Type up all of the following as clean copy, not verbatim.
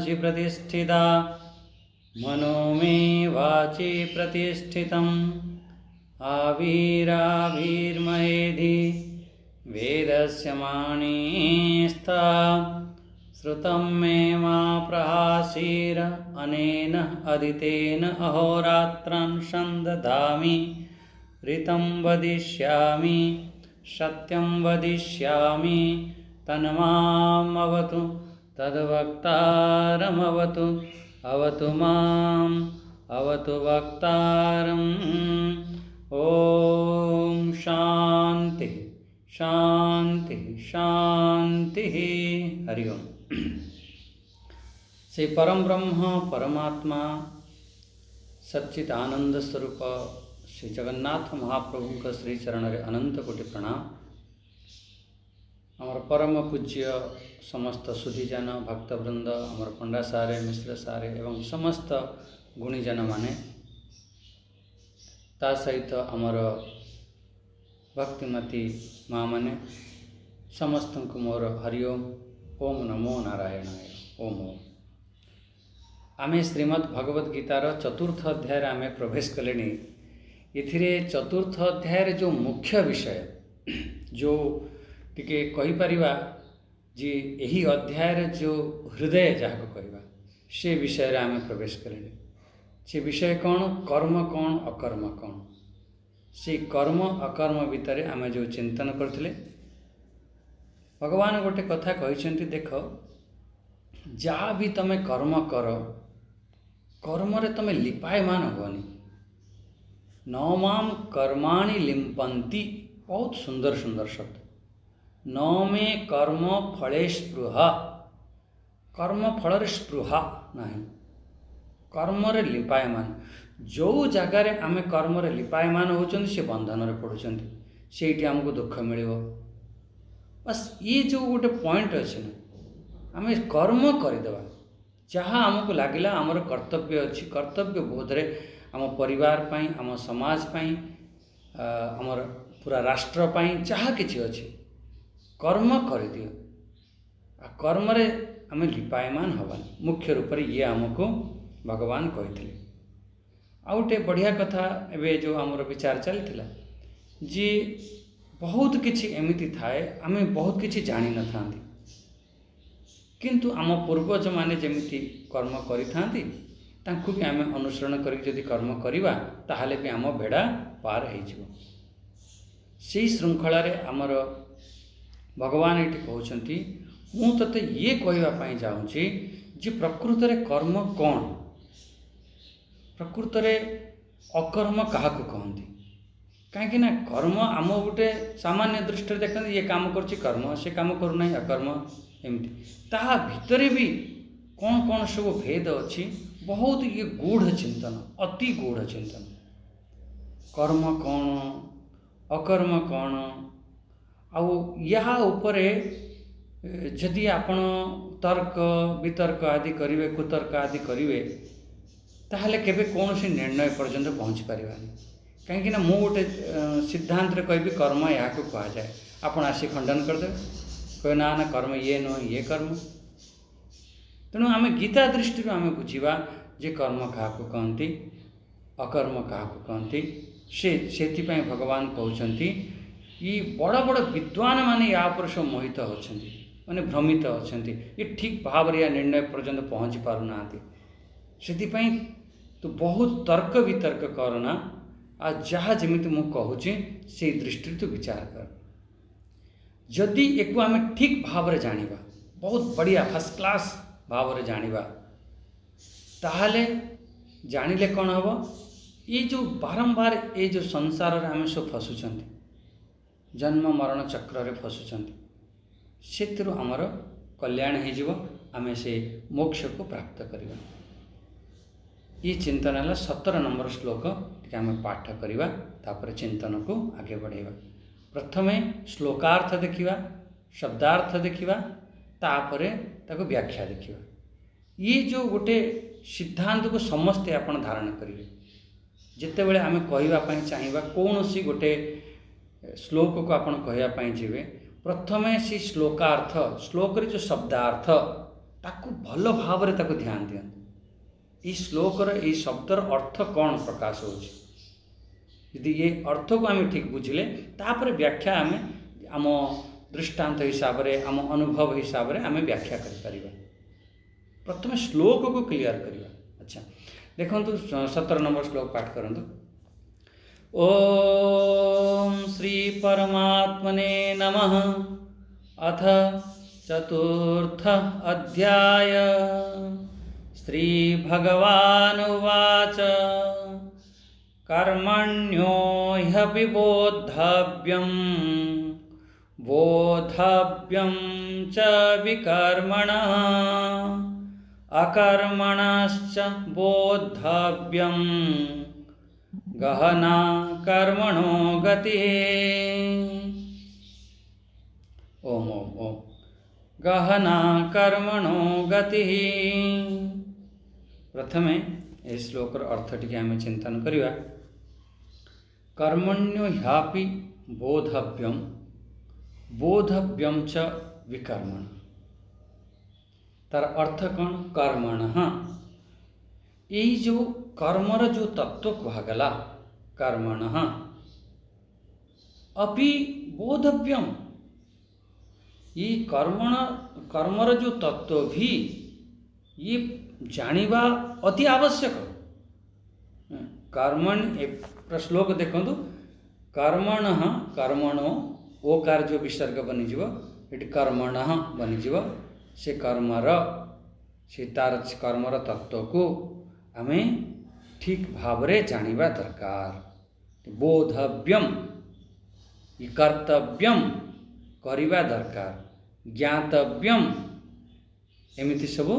मनसि प्रतिष्ठिता मनो मे वाचि प्रतिष्ठितम् आविराविर्मयेधि वेदस्य माणिस्था श्रुतं मे मा प्रहासीर अनेन अदितेन अहोरात्रान् सन्दधामि ऋतं वदिष्यामि सत्यं वदिष्यामि तन्मामवतु तद्वक्तारमवतु अवतु माम् अवतु वक्तारम्। ओम शांति शांति शांति। हरि ओम। श्री परम ब्रह्म परमात्मा सच्चित आनंद स्वरूप श्री जगन्नाथ महाप्रभु का श्री चरण रे अनंत कोटि प्रणाम। आमर परम पूज्य समस्त सुधीजन भक्तवृंद आमर पंडा सारे मिश्र सारे एवं समस्त गुणीजन माने ता सहित आमर भक्तिमती माँ माने समस्त को मोर हरिओम। ओम नमो नारायणाय। ओम ओम। आमे श्रीमद् भगवद गीतार चतुर्थ अध्याय आमे प्रवेश कले। इथिरे चतुर्थ अध्याय जो मुख्य विषय जो टिके कहि परिबा जे एही अध्याय जो हृदय जहाँ को कहवा से विषय रे आमे प्रवेश कले। से विषय कौन? कर्म कौन अकर्म कौन? से कर्म अकर्म भितर आमे जो चिंतन करथिले भगवान गोटे कथा कहिसेंती, देख जहाँ भी तमे कर्म कर कर्म रे तमे लिपायमान होनी। न माम कर्माणि लिंपन्ति। बहुत सुंदर सुंदर शब्द। न मे कर्म फले स्पृहा। कर्म फल स्पृहा नहीं। कर्म रे लिपायमान जो जगार आम कर्म रे लिपायमान होचंती से बंधन रे पड़ुचंती सेठी हमको दुख मिलिबो। बस ये जो गोटे पॉइंट अच्छे ना आम कर्म करदेवा जहाँ आमको लगिला आमर कर्तव्य अच्छी कर्तव्य बोध रे आम परिवार पाई आम समाज पाई आमर पूरा राष्ट्र पाई जहाँ किछि अच्छी कर्म कर दियो। कर्म रे आम लिपायमान हवानी मुख्य रूप से ये आमको भगवान कही। आउ गोटे बढ़िया कथा एवं जो आमर विचार चलता जी बहुत किछि एमिति थाए आम बहुत किछि जानी न थांती किंतु आम पूर्वज माने जेमिति कर्म करिथांती तांकु भी आम अनुसरण करी जदि कर्म करिबा ताहाले भी आम बेड़ा पार हो जिवो। सेही श्रृंखला रे आमर भगवान ये कहउछंती मु तते ये कहवा पई जाउछि जे प्रकृत रे कर्म कौन, प्रकृत रे अकर्म काहाकु कहंती। कहीं ना कर्म आम गोटे सामान्य दृष्टि देखते ये काम करछि कर्म से काम करूना अकर्म एमती ता भितरे भी कौन कौन सब भेद अच्छी। बहुत ये गूढ़ चिंतन अति गूढ़ चिंतन। कर्म कौन अकर्म कौन आउ या उपरे जदि आपण तर्क वितर्क आदि करिवे कुतर्क आदि करिवे ताहले केबे कौनसी निर्णय पर्यंत पहुँच पारिबानी। कहीं ना मु गोटे सिद्धांत रे कहबी कर्म या कह जाए आपण आसी खंडन करदे कहे ना ना कर्म ये नुह ये कर्म। तेणु आम गीता दृष्टि आम बुझा जे कर्म क्या कहती अकर्म क्या कहती से भगवान कहते ये बड़ बड़ विद्वान माने या पर सब मोहित होती माने भ्रमित अच्छा ये ठीक भाव या निर्णय पर्यंत पहुँची पारना से तो बहुत तर्क वितर्क करना आ जहाँ जमीती मु कहूँ से दृष्टि तो विचार कर। जदि एक आम ठीक भाव रे जानिबा बहुत बढ़िया फर्स्ट क्लास भाव रे जानिबा ताहले जानिले कौन हम ये जो बारंबार ये जो संसार रे आम सब फसुचंती जन्म मरण चक्र रे फसुचंती से आमर कल्याण हो आम से मोक्ष को प्राप्त करवा। ये चिंतन है 17 नंबर श्लोक टी आम पाठ करवा तापर चिंतन को आगे बढ़ेवा। प्रथमे श्लोकार्थ देखिवा शब्दार्थ देखिवा तापरे ताको व्याख्या देखिवा। ये जो गोटे सिद्धांत को समस्ते आपण धारण करेंगे जिते बड़े आम कहवाई चाहिए कौन सी गोटे श्लोक को आपड़ कहवाई जी प्रथमे सी श्लोकार्थ श्लोक रे जो शब्दार्थ ताकू भल भाव ताकू ध्यान दियंतु। इस श्लोकर ये शब्दर अर्थ कौन प्रकाश होछि, यदि ये अर्थ को आम ठीक बुझिले तापर व्याख्या आम आम दृष्टांत हिसाब रे आम अनुभव हिसाब रे आम व्याख्या करि। प्रथम श्लोक को क्लियर करिवा। अच्छा देखंतु 17 नंबर श्लोक पाठ करंतु। ओम श्री परमात्मने नमः। अथ चतुर्थ अध्याय। श्री भगवानुवाच कर्मण्यो ह्यपि बोद्धव्यं बोद्धव्यं च विकर्मणः अकर्मणश्च बोद्धव्यं गहना कर्मणो गतिः। ओम ओम ओम गहना कर्मणो गतिः। प्रथमे ए श्लोकर अर्थ टिके आम चिंतन करिवा। कर्मण्यो ह्यापि बोधव्यम बोधव्यम च विकर्मण। तार अर्थ कौन? कर्मण। यही जो कर्मर जो तत्व कहगला कर्मण अपि बोधव्यम, ये कर्मर जो तत्व भी ये जानिबा अति आवश्यक। कर्मण श्लोक देखंतु। कर्मण कर्मणो ओकार जो विसर्ग बनीजिव ये कर्मण बनीजिव। से कर्मर से तार कर्मर तत्व को आम ठीक भाव रे जानिबा दरकार। बोधव्यम कर्तव्यम करिबा दरकार। ज्ञातव्यम एमिति सब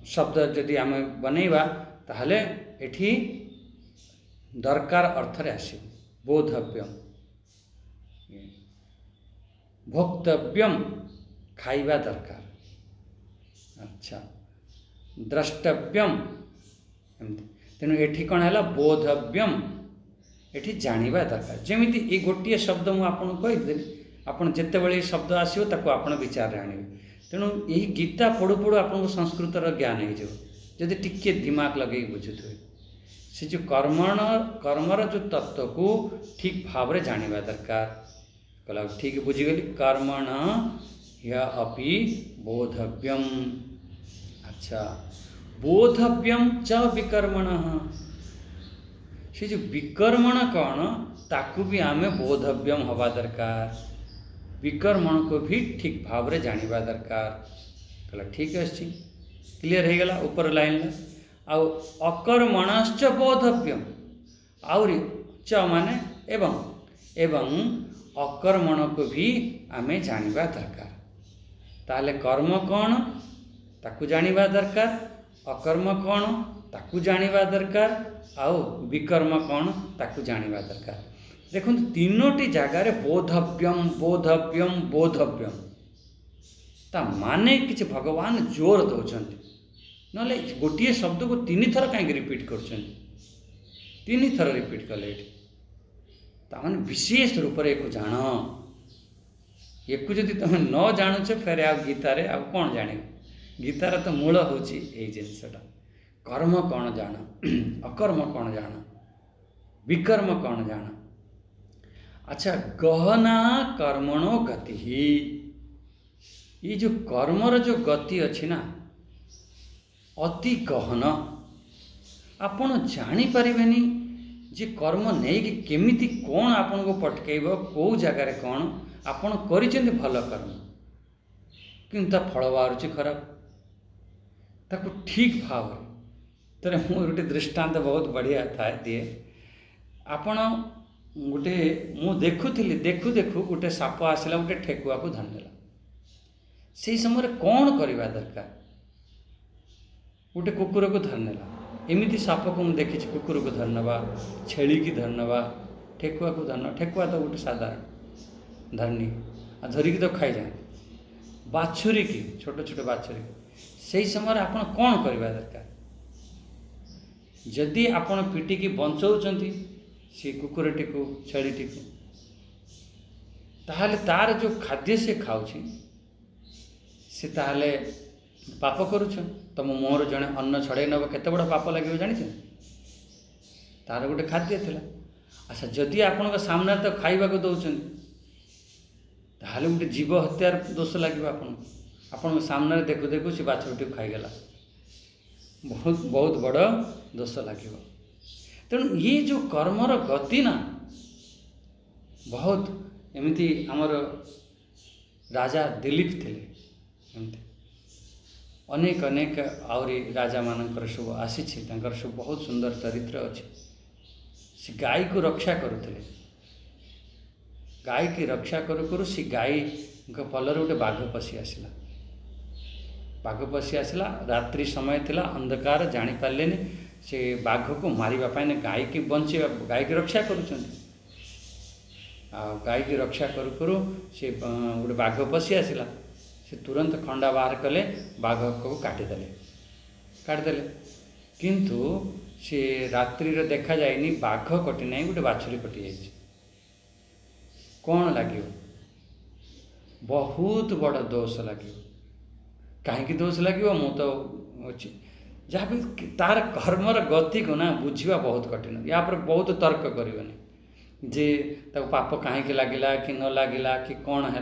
शब्द जदि आम बनैबा ताहले एठी दरकार अर्थ रे आसी। बोधव्यम भोक्तव्यम खाइबा दरकार। अच्छा द्रष्टव्यम तेणु एठी कौन है? बोधव्यम एठी जानिबा दरकार। जेमिति ए गोटे शब्द मु आपन कहिदेली आपन जेते बेले शब्द आसीबो ताको आपन विचार रे आनिबे। तेणु यही गीता पढ़ु पढ़ु आपको संस्कृतर ज्ञान हो जदि टिके दिमाग लगे बुझुथे। से जो कर्मर जो तत्व को ठीक भाव रे जानिबा दरकार। कहला ठीक बुझीगली। कर्मण ह्यपि बोधव्यम। अच्छा बोधव्यम च विकर्मण। से जो विकर्मण कौन ताकू भी आमे बोधव्यम हवा दरकार। विकर्मण को भी ठीक भाव रे जानिबा दरकार। कहला ठीक है क्लियर हो गला ऊपर लाइन ला। आउ अकर्मणश्च बोधव्यम आउरी च माने एवं एवं अकर्मण को भी आमे जानिबा दरकार। ताले कर्म कौन ताकू जानिबा दरकार, अकर्म कौन ताकू जानिबा दरकार, आउ विकर्म कौन ताकू जानिबा दरकार। देखो तीनोटी जगार बोधव्यम बोधव्यम बोधव्यम ता माने किसी भगवान जोर दौरान ना गोटे शब्द को 3 थर कहीं रिपीट कर 3 थर रिपीट कले ताने विशेष रूप से एक जान। एक जदि तुम न जानुच फेर आ गीतार आ कौन जान। गीतार तो मूल हूँ यही जिनसटा। कर्म कौन जान, अकर्म कौन जान, विकर्म कौन जान। अच्छा गहना कर्मणो गति ही। ये जो कर्मर जो गति अच्छी ना अति गहन। आपण जानी परिबेनी जे कर्म नहीं कि केमिति कौन आपन को पटकेब कौ जगार कौन आपण करिसेंती भल कर्म किंतु फल बाहर खराब ताको ठीक भाव। तेरे गोटे दृष्टांत बहुत बढ़िया था दिए। आपण गोटे मु देखुली देखु देखु गोटे साप आसला गोटे ठेकुआ को धरदेला। से समय कौन करवा दरकार? गोटे कुकुर को धरनेला। एमती साप को मुझे देखी कुकुर को धरनवा, छेली की धरनवा, ठेकुआ को धरना। ठेकुआ तो गोटे साधारण धरनी आ धरिकी तो खाई जाए। बाछुरी की छोट छोट बाछुरी से समय आप कौन करवा दरकार? जदि आपण पिटिकी बंचाउछंती से कुकुरटी को छेलीटी को ताहले तार जो खाद्य से खाऊँ सी ताहले पाप करुछ तुम मुहर जड़े अन्न छड़े नब केते बड़ पाप लगे जानी तार गोटे खाद्य थिला। अच्छा जदि आपण सामने तो खाइबा को दौरान ताहले गोटे जीव हत्यार दोष लगे आपण सामने देखु देखु से बाछुरीटी खाईगला बहुत बहुत बड़ दोष लगे। तेणु ये जो कर्मर गति ना बहुत एमती आमर राजा दिलीप थे एमती अनेक अनेक आहरी राजा मानकर सब आसी सब बहुत सुंदर चरित्र अच्छे। से गाय को रक्षा करुले गाय की रक्षा करू करू सी गाय पलर गोटे बाघ पशि आसला बाघ पशि आसला रात्रि समय थिला अंधकार जानी पारलेनी से बाघ को मारिबा गाय की बंचे गाय की रक्षा करुछन गाय की रक्षा करू करू से गोटे बाघ पशि आसला से तुरंत खंडा बाहर कले बाघ को काटिदेले किंतु से रात्रि देखा जाए बाघ कटि ना गोटे बाछुरी कटि जाइए कौन लगे बहुत बड़ दोष लगे कहीं दोष लगे मु तो जहाँ भी तार कर्मर गति को ना बुझा बहुत कठिन या पर बहुत तर्क करनी जे तक पाप कहीं लगिला कि न लगिला कि कौन है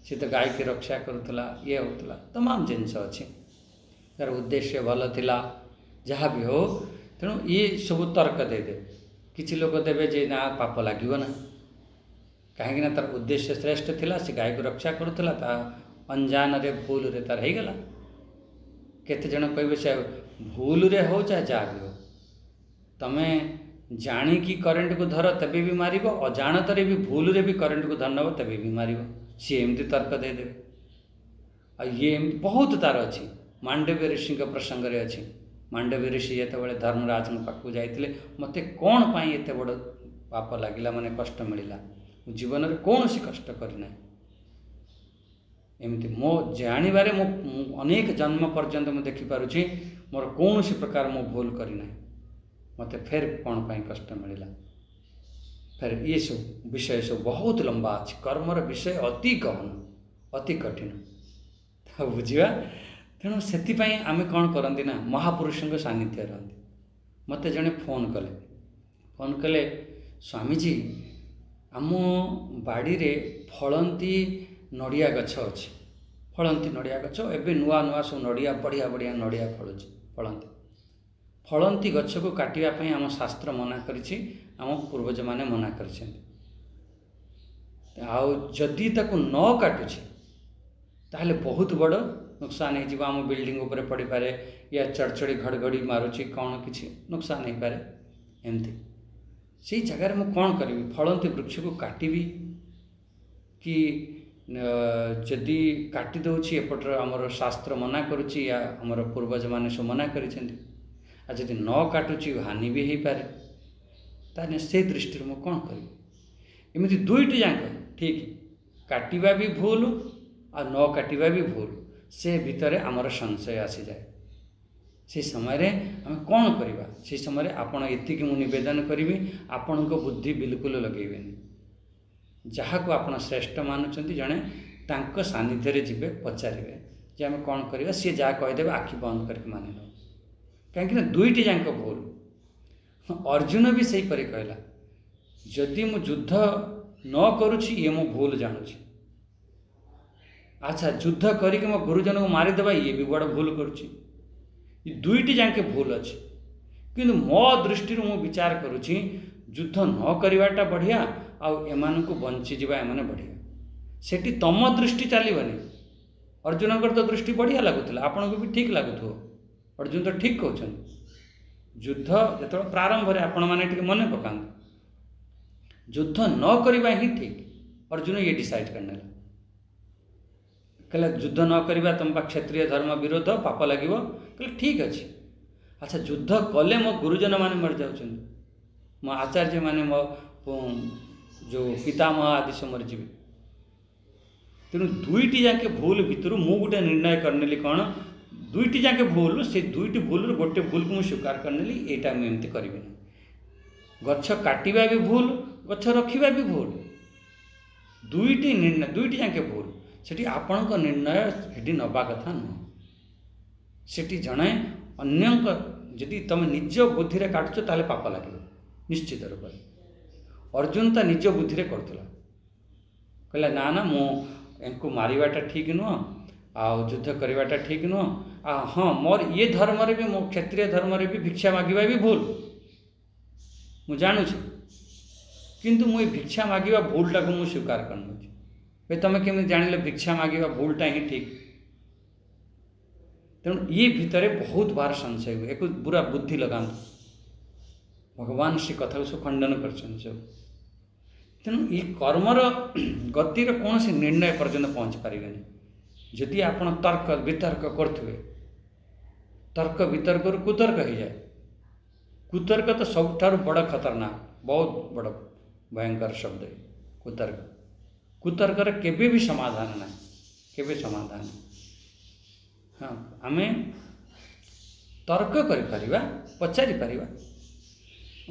सी तो गाय की रक्षा करुला ये होता तमाम जिनस अच्छी तार उद्देश्य भल थिला जहाँ भी हो तेणु ये सब तर्क देदे किसी लोग देवे जे ना पाप लगे ना कहीं तार उद्देश्य श्रेष्ठ थिला से गाय को रक्षा करुला अंजान रे भूल रे तार हो गला केते जन कहे से भूल रे हो चाहे जहाँ भी हो तमें जाणिकी करेन्ट को धर तबे भी मार अजाणत रे भी भूल रे भी करेन्ट को धर नब तबे भी मार सी एमती तर्क देदे आ ये बहुत तार अच्छी मांडव्य ऋषि प्रसंग रे अच्छी मांडव्य ऋषि ये धर्मराज पाखक जाते मत कौन पाई एत बड़ पाप लगिला माने कष्ट मिलला जीवन में कौन सी कष्ट करना एमती मो जानिबारे मो अनेक जन्म पर्यंत मुझे देखिपारुछि मोर कौन सी प्रकार मो भूल करना मत फिर कौन पाई कष्ट मिलला फिर ये सब विषय सब बहुत लंबा अच्छे कर्मर विषय अति गहन अति कठिन तो बुझा तेणु से आम कौन करती ना महापुरुषों सानिध्य रही मत जड़े फोन कले स्वामीजी आम बाड़ी रे फलंती नड़िया गछ अच्छी फलंती नड़िया गछ एवं नुआ नुआ सब नड़िया बढ़िया बढ़िया नड़िया फलंती फलंती गछ को काटियापी आम शास्त्र मना करिछि आम पूर्वज माने मना करिसेंति जदि ताकू न काटुछि ताहले बहुत बड़ नुकसान हो आम बिल्डिंग उपरे पड़ पारे या चढ़चढ़ी घड़घड़ी मारुछि कौन किसी नुकसान हो पारे एमती से जगार मु कौन करी फलंती वृक्ष को काटिबी कि जदि काटी दउछि एपटर आमर शास्त्र मना करुछि या आमर पूर्वज माने सब मना करिसेंति आ जदि न काटुछि हानि भी हो पारे ताने से दृष्टि मु कौन करी एमती दुईटी जाक ठीक काटिबा भी भूल आ न काटिबा भी भूल से भितर आमर संशय आसी जाए से समय आम कौन करवा से समय आपड़ एति मु नवेदन करी आपण बुद्धि बिल्कुल लगेबेनी जहाँ को आप श्रेष्ठ मानुंट जड़े तांको सानिध्य जीवे पचारे जे आम कौन करवा सी जहाँ कहीदेवे आखि बंद करके मानि कहीं दुईटी जाक भूल अर्जुन भी सही परी कहला जदि मु युद्ध न करुछि ये मो भूल जानुछि अच्छा युद्ध करके मो गुरुजन को मारिदेवा ये भी बड़ भूल करुछि ये दुईटी जाके भूल अच्छी किंतु मो दृष्टि मु विचार करुछि युद्ध न करवाटा बढ़िया आउ एमान को बंची जीवा एमाने बढ़िया सेठी तम दृष्टि चलबनी अर्जुन तो दृष्टि बढ़िया लगुला आपन को भी ठीक लगुथो अर्जुन तो ठीक कहते युद्ध जो प्रारंभ में आपण मैंने मन पका युद्ध न करवा ही ठीक अर्जुन ये डिसाइड करने कहले युद्ध न करवा तुम क्षत्रिय धर्म विरोध पाप लगे कहले ठीक अच्छे अच्छा युद्ध कले मो गुरुजन मैंने मर जाऊँ मो आचार्य मैंने मो जो पितामह आदि से मरीजी तेणु दुईटी जाके भूल भितर मु गोटे निर्णय करनेली कौन दुईटी जाके भूल से दुईटी भूल गोटे भूल को स्वीकार करनेली एटा मुझे एमती करी गछ काटिबा भी भूल गछ रखिबा भी भूल दुईटी निर्णय दुईटी जाके भूल सेठी आपणक निर्णय सेठी नबा कथा नुह। सेठी जणे अन्यंक जदि तुम निज बुद्धि रे काटुछ ताले पाप लगे निश्चित रूप। अर्जुन ता निज बुद्धि रे करथला, कहला ना ना मु एंको मारिबाटा ठीक नुह, आ युद्ध करवाटा ठीक नुह। हाँ मोर ये धर्म रे भी, मो क्षत्रिय धर्म रे भी भिक्षा मागिबा भी भूल मु जानू, किंतु मु भिक्षा मागिबा भूलटा को मु स्वीकार करनु। भाई तुम केमी जानिले भिक्षा मागिबा भूलटा ही ठीक? तेणु ये भितर बहुत बार संशय हुए, एक बुरा बुद्धि लगाନ୍ତୁ। भगवान से कथा को सब खंडन कर सब। तेणु ये कर्मर गतिर कौन से निर्णय पर्यंत पहुँच पारे जदि आपण तर्क वितर्क करुवे। तर्क वितर्क कुतर्क हो जाए। कुतर्क तो सबुठारु बड़ खतरनाक, बहुत बड़ भयंकर शब्द है कुतर्क। कुतर्क केबे भी समाधान ना, केबे समाधान। हाँ आमे तर्क करिपरिबा, पचारि परिबा।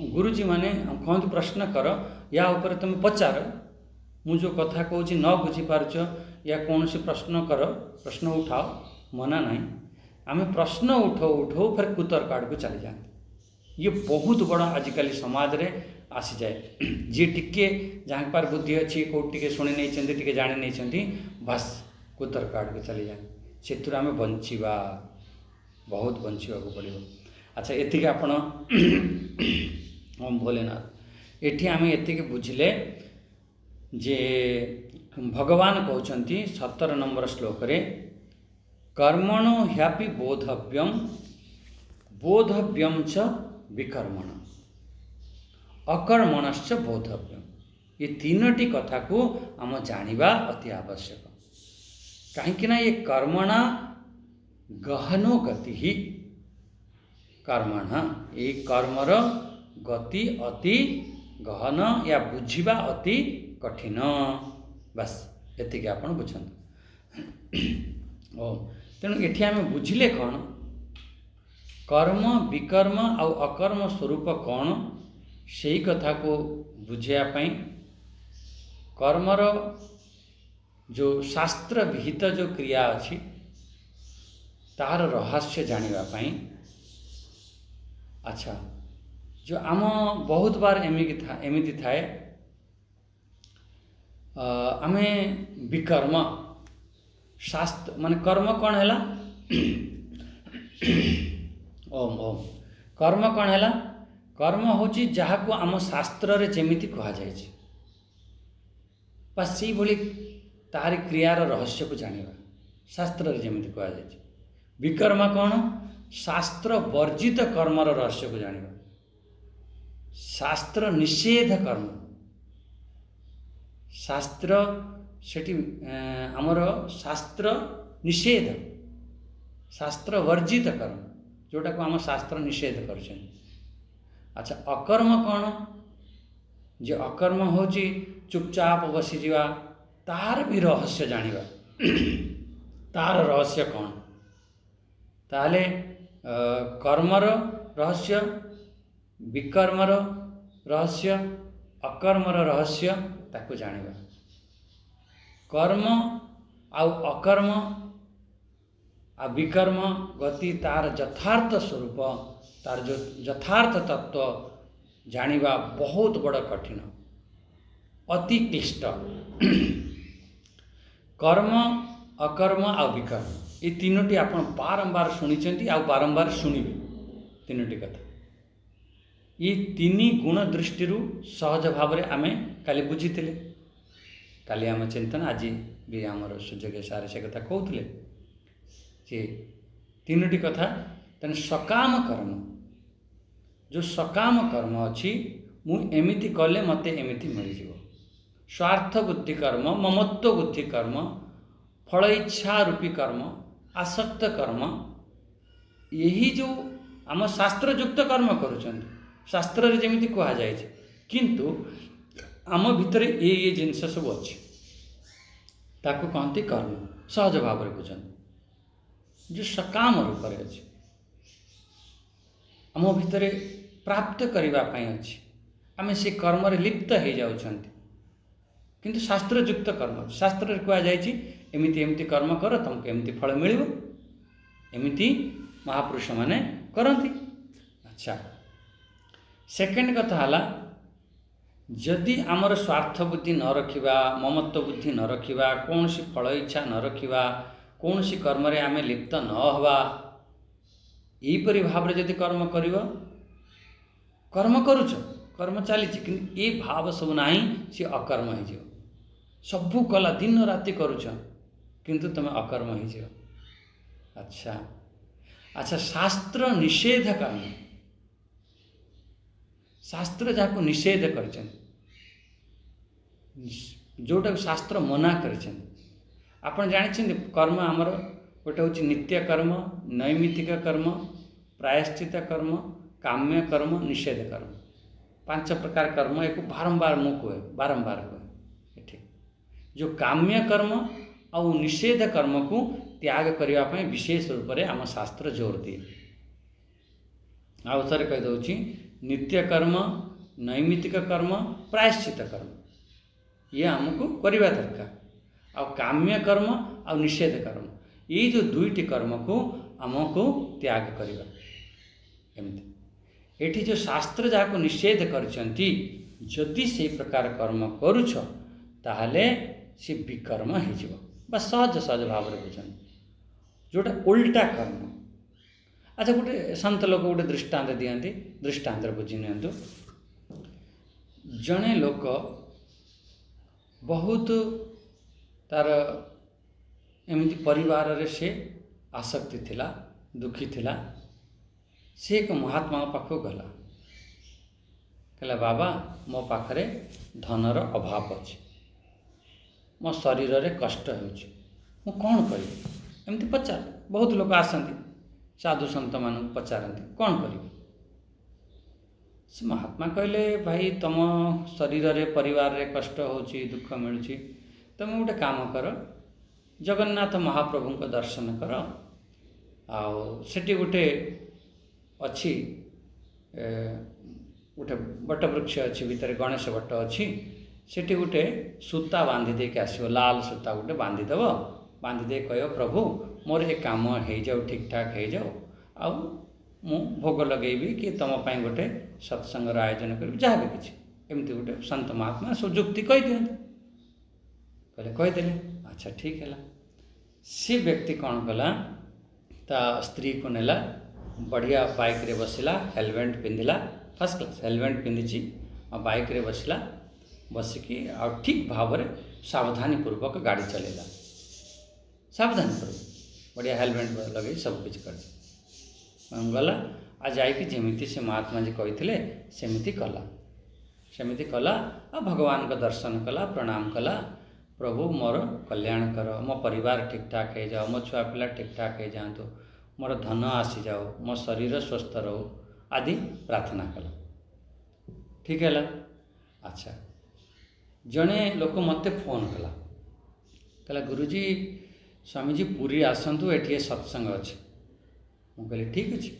गुरुजी माने कहते प्रश्न कर, या ऊपर तुम पचार, मु जो कथा कहूँ न बुझी पारुछ या कौन से प्रश्न कर, प्रश्न उठाओ, मना नहीं। आमे प्रश्न उठाओ उठाओ फिर कुतर्क आड़ को चली जाते। ये बहुत बड़ा आजिकल समाज रे आसी जाए। जी टिके जहाँ पार बुद्धि अच्छी कौट टिके शुणी नहीं टिके जानी नहीं, बस कुतर्क आड़ को चली जाए। से आम बंचा, बहुत बंचा पड़ो। अच्छा एति आपण ओम भोलेनाथ। एठी आम एति बुझिले जे भगवान कहते 17 नंबर श्लोक रे, कर्मणो ह्यापि बोधव्यम बोधव्यम च विकर्मण अकर्मणश्च बोधव्यम। ये तीनोटी कथा को आम जानिबा अति आवश्यक। कहीं ये कर्मणा गहनो गति ही, कर्मणा ये कर्मर गति अति गहन या बुझिबा अति कठिन। बस एतिक आप बुझंतु। ओ तेणु एठी आमे बुझिले कौन कर्म विकर्म आ अकर्म स्वरूप कौन, से कथा को बुझापी कर्मर जो शास्त्र विहित जो क्रिया अच्छी तार रहस्य जानापी। अच्छा जो आम बहुत बार एमती थाए आमे विकर्म शास्त्र माने कर्म कौन है ओम ओम कर्म कौन है? कर्म होची जहाँ को आम शास्त्र रे जेमिति कहा जाए, बस से भली तार क्रियार रहस्य को जानिबा शास्त्र रे जेमिति कहा जाए। विकर्म कौन? शास्त्र वर्जित कर्मर रहस्य को जानिबा, शास्त्र निषेध कर्म। शास्त्र सेठी आमर शास्त्र निषेध, शास्त्र वर्जित कर्म जोटा को आम शास्त्र निषेध कर। अच्छा अकर्म कौन? जे अकर्म होची चुपचाप बसी जीवा, तार भी रहस्य जानिबा। तार रहस्य कौन? ताले कर्मर रहस्य, विकर्मर रहस्य, अकर्मर रहस्य ताको जानिबा। कर्म आउ अकर्म आ विकर्म गति तार यथार्थ स्वरूप, तार जो यथार्थ तत्व जानिबा बहुत बड़ कठिन, अति क्लिष्ट। कर्म अकर्म आ विकर्म ये तीनोटी आप बारंबार शुणी आ बारंबार शुणिबे। तीनोटी कथा ये तीन गुण दृष्टि सहज भाव में आमे काली बुझीते। काली आम चिंतन आज भी आमर सुजोग्य सारे से कथा कहते जे तीनोटी कथा। तेना सकाम कर्म, जो सकाम कर्म अच्छी मु एमिति कले मते एमिति मिल। स्वार्थ बुद्धि कर्म, ममत्व बुद्धि कर्म, फल इच्छा रूपी कर्म, आसक्त कर्म, यही जो आम शास्त्रयुक्त कर्म करुछन, शास्त्र रे जेमिति कहा जाए, किंतु आम भितर ये जिनस सब अच्छी ताको कहते कर्म। सहज भाव में बुझाते जो सकाम रूप से अच्छी आम भितर प्राप्त करने अच्छी, आम से कर्म लिप्त हो जाउछंती, किंतु शास्त्रयुक्त कर्म। शास्त्र कह जाए एमती एमती कर्म कर तुमको एमती फल मिल एमती महापुरुष माने करती। अच्छा सेकेंड कथा है जदि आमर स्वार्थ बुद्धि न रखिबा ममत्व बुद्धि न रखिबा कौन सी फल इच्छा न रखिबा कौन सी कर्म रे आमे लिप्त न हवा यहीपरि भाव रे जदि कर्म करिव कर्म करुच कर्म चली कि ये भाव सब ना सी अकर्म हो सबू कला दिन राति करुच किंतु तुम अकर्म हो। अच्छा अच्छा शास्त्र निषेध कर्म शास्त्र जहाँ निषेध कर जोटा शास्त्र मना कर आपन जानी कर्म आमर गोटे हूँ नित्य कर्म नैमित्तिक कर्म प्रायश्चित कर्म काम्य कर्म निषेध कर्म 5 प्रकार कर्म एक बारंबार मु कहे बारंबार कहे ठीक जो काम्य कर्म और निषेध कर्म को त्याग करने विशेष रूप से आम शास्त्र जोर दिए। आउ थे कहीदे नित्य कर्म नैमित्तिक कर्म प्रायश्चित कर्म ये आमको करवा दरकार आ काम्य कर्म आ निषेध कर्म ये जो दुईटी कर्म को आमको त्याग करवा एमती एठी जो शास्त्र जहाँ निषेध करछंती जदि से प्रकार कर्म करुछ ताहले से विकर्म हो बस सहज सहज भाव में बुझ जोटा उल्टा कर्म। अच्छा गोटे संत लोक गोटे दृष्टांत दियंती दृष्टांत बुझी नियंतु जड़े लोक बहुत तार एमती परिवार रे से आसक्ति थिला दुखी थिला से एक महात्मा पाखु गला कहला बाबा मो पाखरे धनर अभाव अच्छे मो शरीर रे कष्ट हो कौन करी एमती पचार बहुत लोग आसती साधु संत मान पचारती कौन करी से महात्मा कहले भाई तुम शरीर रे परिवार रे कष्ट होची दुख मिलूची तुम गोटे काम कर जगन्नाथ महाप्रभु को दर्शन कर आउ सेठी गोटे अच्छी गोटे बटवृक्ष अच्छी भितर गणेश भट्ट अच्छी सेठी गोटे सूता बांधी देके आसो लाल सूता गोटे बांधीदेव बांधीदे कह प्रभु मोर ये कम हो जाओ ठीक ठाक हो जाओ आउ मु भोग लगेबी कि तुम गोटे सत्संगर आयोजन करी जहाँ भी किसी एमती गोटे संत महात्मा सब जुक्ति कही दिखते कहले कहीदेले अच्छा ठीक है सी व्यक्ति कौन कला ता स्त्री को नेला बढ़िया बाइक रे बसला हेलमेट पिंधिला फर्स्ट क्लास हेलमेट पिंधि बाइक रे बसला बसिकी आ ठीक भाव में सावधानी पूर्वक गाड़ी चलेला सावधानी पूर्वक बढ़िया हेलमेट लगे सब कुछ कर गला आ जाकि जमीती से महात्मा जी कही सेमिति कला आ भगवान का दर्शन कला प्रणाम कला प्रभु मोर कल्याण कर मो परिवार ठीक ठाक हो जाओ मो छुआ पिला ठीक ठाक हो जातु मोर धन आसी जाओ मो शरीर स्वस्थ रहो आदि प्रार्थना कला ठीक है। अच्छा जड़े लोक मत फोन कला कहला गुरुजी स्वामीजी पूरी आसतु एटी सत्संग अच्छे मु कहली ठीक अच्छे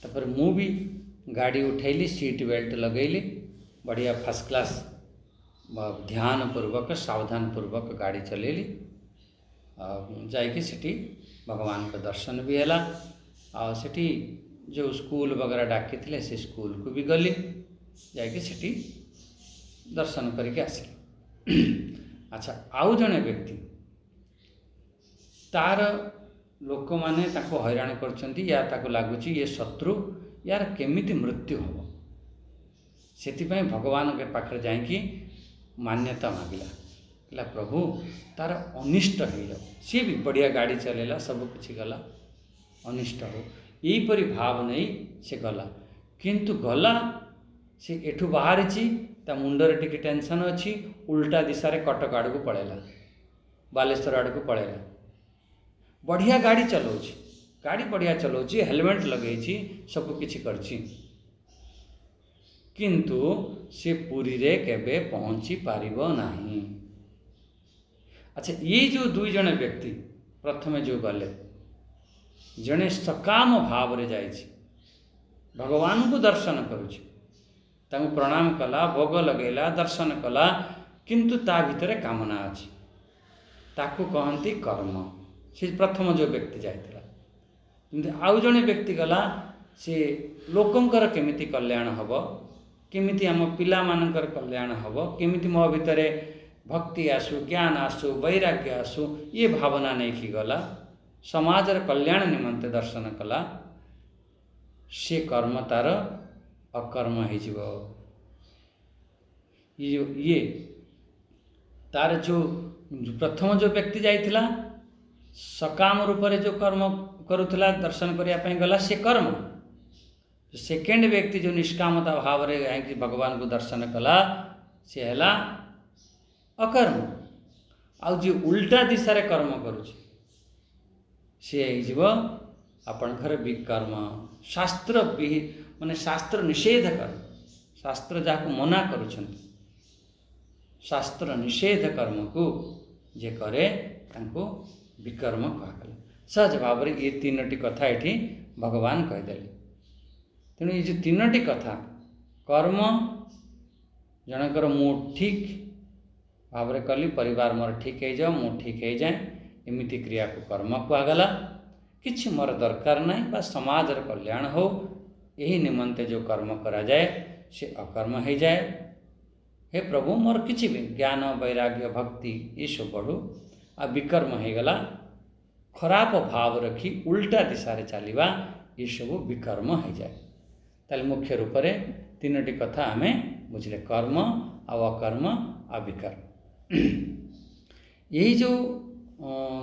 तापर मु भी गाड़ी उठेली सीट बेल्ट लगेली बढ़िया फर्स्ट क्लास ध्यान पूर्वक सावधान पूर्वक गाड़ी चलेली जाकि भगवान का दर्शन भी है आ सेठी जो स्कूल वगैरह डाकी थे से स्कूल को भी गली जाकि दर्शन करके आसिली। अच्छा आउ जड़े व्यक्ति तार लोक माने ताको हैरान करछंती या ताको लागुची ये शत्रु यार केमिति मृत्यु हो सेतिपई भगवान के पाखरे जाइकी मान्यता मांगला कहला प्रभु तार अनिष्ट हो जाओ सी भी बढ़िया गाड़ी चलेला सब किछि गला अनिष्ट हो यहीपरि भाव नहीं से गला किंतु गला से एठू बाहरी ता मुंडरे टिके टेंशन अच्छी उल्टा दिशा रे कटक आड़ को पड़ेला बालेश्वर आड़ को पड़ेला बढ़िया गाड़ी चलाउछि गाड़ी बढ़िया चलाउछि हेलमेट लगेछि सब किछि करछि किंतु से पुरी रे केबे पहुँची पारिबो नाही। अच्छा ये जो दुई जण व्यक्ति प्रथमे जो गले जड़े सकाम भाव रे जाइछि भगवान को दर्शन करुछि तांको प्रणाम कला भोग लगेला दर्शन कला किंतु ता भितरे कामना अछि ताकू कहती कर्म। से प्रथम जो व्यक्ति जाइथिला आउ जड़े व्यक्ति गला सी लोकंकर केमिति कल्याण हब, केमिति आम पिला मानकर कल्याण हब, केमिति मो भितरे भक्ति आसु, ज्ञान आसु, वैराग्य आसु, ये भावना नहीं कि गला समाजर कल्याण निमंते दर्शन कला। से कर्म तार अकर्म हो। ये तार जो प्रथम जो व्यक्ति जाइथिला सकाम रूप से जो कर्म करुला दर्शन करने गला से कर्म। सेकेंड व्यक्ति जो निष्कामता भाव रे भगवान को दर्शन कला से है अकर्म। आउ जो उल्टा दिशा रे कर्म करुछि से आपणकर विकर्म। शास्त्र माने शास्त्र निषेध कर्म, शास्त्र जहाँ मना करुछंती शास्त्र निषेध कर्म को जे करे तांको विकर्म कहला। सहज भाव ये तीनोटी कथा ये भगवान कहीदेले। तेणु ये तीनोटी कथा कर्म जनकर मु ठीक भाव कली, परिवार मोर ठीक हो जाओ, मु ठीक हो जाए, एमती क्रिया को कर्म कहगला। किछि मोर दरकार नहीं बा समाजर कल्याण हो, यही निमंते जो कर्म करा जाए से अकर्म हो जाए। हे प्रभु मोर किछि भी ज्ञान वैराग्य भक्ति ये सब बढ़ू, आ विकर्म हो गला खराब भाव रखी उल्टा दिशा रे चलवा, ये सब विकर्म हो जाए। ताले मुख्य रूप से तीनोटी कथा आम बुझले, कर्म आ अकर्म आ विकर्म। यही जो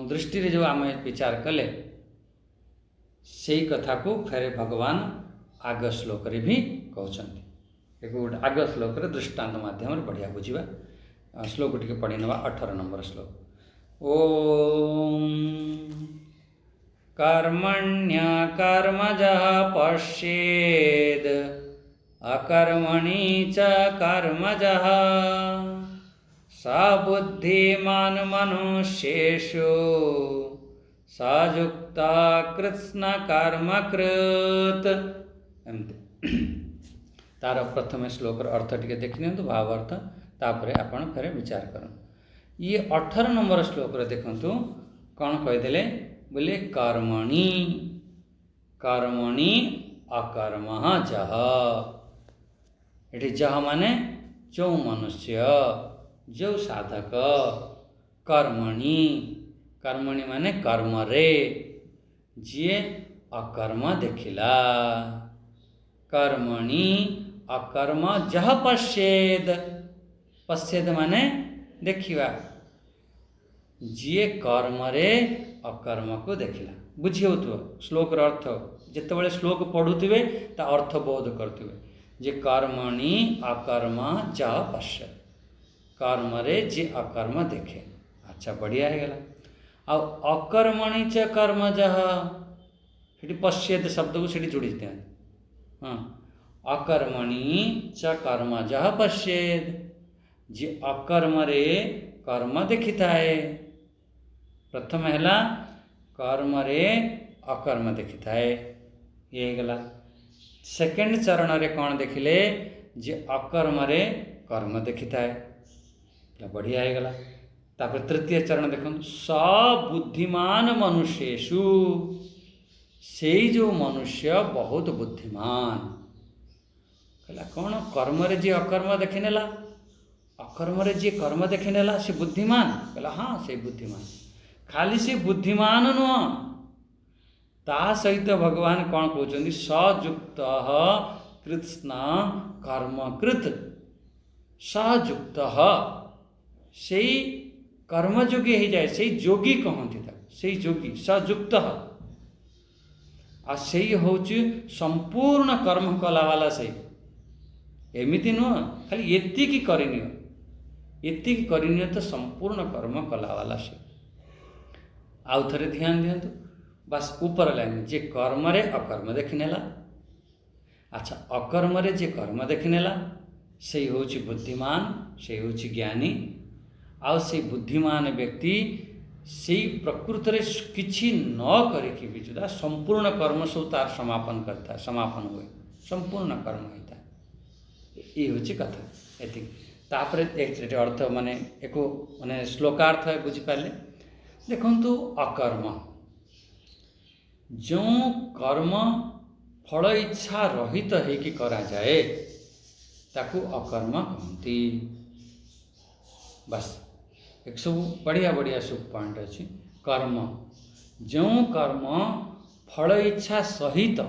दृष्टि रे जो आम विचार कले से कथा को फेरे भगवान आग श्लोक रे भी कहते। एक गोटे आग श्लोक रे दृष्टांत माध्यम बढ़िया बुझा। श्लोक टी पढ़ी नवा 18 नंबर श्लोक। ओम कर्मण्य कर्मजः पश्येद अकर्मणि च कर्मजः स बुद्धिमान मनुष्येषु स युक्ता कृत्स्न कर्मकृत। एमती तार प्रथम श्लोक अर्थ टी देखनी भाव अर्थ, तापर आपण फेर विचार कर। ये 18 नंबर श्लोक देखु कौन कहीदेले बोले कर्मणि कर्मणि अकर्म जह। ये जह माने जो मनुष्य जो साधक, कर्मणि कर्मणि माने कर्म रे जी अकर्म देखिला, कर्मणि अकर्म जह पश्येद। पश्येद माने देखिवा, जी कर्म रे अकर्म को देखिला। बुझी हो श्लोक अर्थ जिते श्लोक पढ़ुवे ता अर्थ बोध करुवे जे कर्मणि अकर्म जह पश्येद, कर्म रे जी अकर्म देखे। अच्छा बढ़िया है गला। अकर्मणि च कर्म जह पश्येद शब्द को सीढ़ी जोड़ी देते हैं। हाँ, अकर्मणि च कर्म जह पश्येद, जी अकर्म रे कर्म देखी थाए। प्रथम है कर्म रे अकर्म देखी थाए, ये गला। सेकेंड चरण रे कौन देखिले जे अकर्म रे कर्म देखी थाए, बढ़िया है गला। तापर तृतीय चरण देखो, स बुद्धिमान मनुष्येषु, से जो मनुष्य बहुत बुद्धिमान। कहला कौन कर्म रे जी अकर्म देखी नेला, अकर्म रे जी कर्म देखी नेला से बुद्धिमान। कहला हाँ से बुद्धिमान, खाली से बुद्धिमान नुह ता सहित भगवान कौन कहते सयुक्त कृत्स्न कर्मकृत। सयुक्त से कर्मयोगी हो जाए, से जोगी कहती से जोगी सयुक्त आ से हूँ संपूर्ण कर्म कला वाला से। एमती नुह खाली एतिकी करनी, एतिकी करनी तो संपूर्ण कर्म कला वाला से। आउ थे ध्यान दिंतु बस ऊपर लाइन जे कर्म रे अकर्म देखनेला। अच्छा अकर्म रे जे कर्म देखनेला से हूँ बुद्धिमान, से हूँ ज्ञानी। आउ से बुद्धिमान व्यक्ति से प्रकृत रे किछि न करिकी भी जुदा संपूर्ण कर्म सब तार समापन करता है, समापन हुए संपूर्ण कर्म होता है। ये हूँ कथा एति। तापर एक अर्थ माने एको माने श्लोकार्थ बुझी पारे देखंतु अकर्म जो कर्म फल इच्छा रहित होइकि करा जाए ताकू अकर्म कहती। बस एक सब बढ़िया बढ़िया सब पॉइंट अच्छी। कर्म जो कर्म फल इच्छा सहित